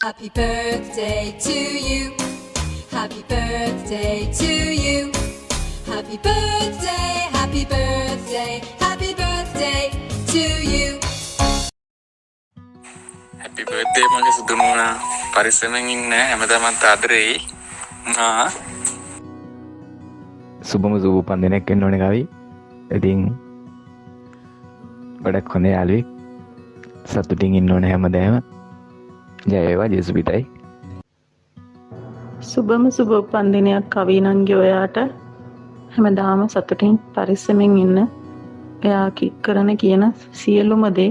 Happy birthday to you. Happy birthday to you. Happy birthday, happy birthday, happy birthday to you. Happy birthday මගේ සුදුමුණා. පරිස්සමෙන් ඉන්න හැමදාමත් ආදරෙයි. සුබම සුබ උපන්දිනයක් වෙන්න ඕනේ කවි. ඉතින් ගොඩක් හොඳ යාළුවෙක්. සතුටින් ඉන්න ඕනේ හැමදාම. ජය වේවා ජේසුපිටයි. සුබම සුබ උපන්දිනයක් කවි නංගි ඔයාට. හැමදාම සතුටින් පරිස්සමෙන් ඉන්න. එයා කරන කියන සියලුම දේ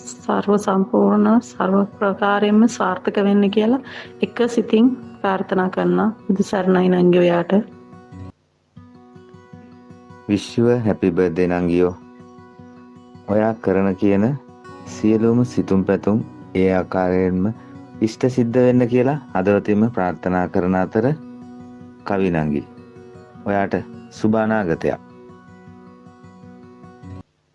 සර්ව සම්පූර්ණ සර්ව ප්‍රකාරයෙන්ම සාර්ථක වෙන්න කියලා එක සිතින් ප්‍රාර්ථනා කරනවා. බුදු සරණයි නංගි ඔයාට. wish you a happy birthday නංගියෝ. ඔයා කරන කියන සියලුම සිතුම් පැතුම් ඒ ආකාරයෙන්ම ඉෂ්ට සිද්ධ වෙන්න කියලා හදවතින්ම ප්‍රාර්ථනා කරන අතර කවි නංගි ඔයාට සුබ අනාගතයක්.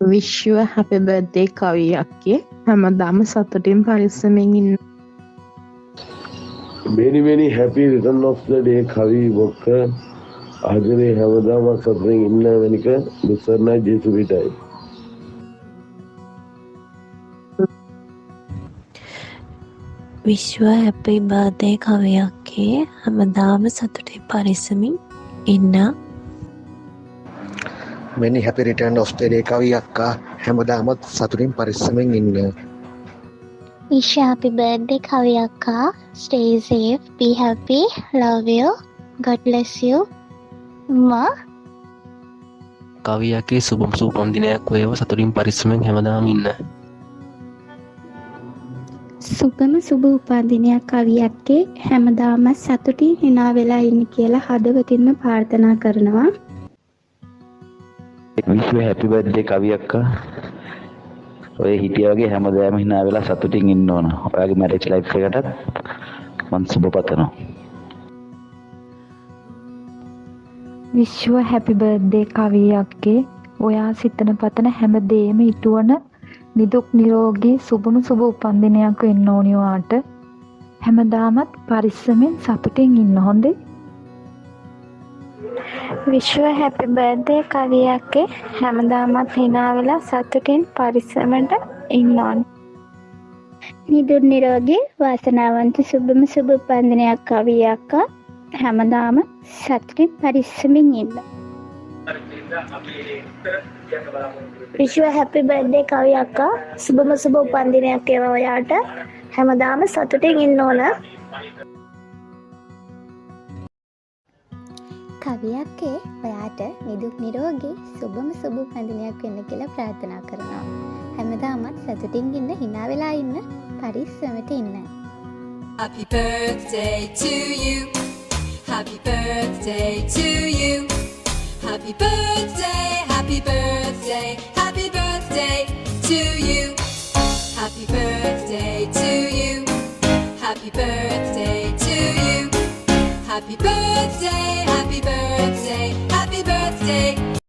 wish you a happy birthday කවි අක්කේ. හැමදාම සතුටින් පරිස්සමෙන් ඉන්න. many happy return of the day කවි බොක්ක. ආදරේ හැමදාම සතුටින් ඉන්න වෙනික දුසර්ණයි ජේසුපිටයි. wish you a happy birthday කවියක්කේ. හැමදාම සතුටින් පරිස්සමින් ඉන්න. many happy return of the day කවි අක්කා. හැමදාමත් සතුටින් පරිස්සමෙන් ඉන්න. wish you happy birthday කවි අක්කා. stay safe, be happy, love you, god bless you ma. කවියක්කේ සුබම සුබම් දිනයක් වේවා. සතුටින් පරිස්සමෙන් හැමදාම ඉන්න. සුබම සුබ උපන්දිනයක් කවියක්කේ. හැමදාම සතුටින් hina වෙලා ඉන්න කියලා හදවතින්ම ප්‍රාර්ථනා කරනවා. wish you a happy birthday කවි අක්කා. ඔය හිටියා වගේ හැමදාම hina වෙලා සතුටින් ඉන්න ඕන. ඔයාගේ marriage life එකටත් මම සුබ පතනවා. wish you a happy birthday කවි අක්කේ. ඔයා සිතන පතන හැම දෙයක්ම ඉටුවන නිදුක් නිරෝගී සුබම සුබ උපන්දිනයක් වෙන්න ඕනි ඔයාට. හැමදාමත් පරිස්සමෙන් සතුටින් ඉන්න හොඳේ. wish you a happy birthday කවි අක්කේ. හැමදාමත් hina වෙලා සතුටින් පරිස්සමට ඉන්න ඕන. නිදුක් නිරෝගී වාසනාවන්ත සුබම සුබ උපන්දිනයක් කවි අක්කා. හැමදාම සතුටින් පරිස්සමින් ඉන්න. wish you a happy birthday කවි අක්කා. සුබම සුබ උපන්දිනයක් වේවා ඔයාට. හැමදාම සතුටින් ඉන්න ඕන. කවි අක්කේ ඔයාට නිදුක් නිරෝගී සුබම සුබ උපන්දිනයක් වෙන්න කියලා ප්‍රාර්ථනා කරනවා. හැමදාමත් සතුටින් ඉන්න, hina වෙලා ඉන්න, පරිස්සමට ඉන්න. Happy birthday to you. Happy birthday to you. Happy birthday, happy birthday.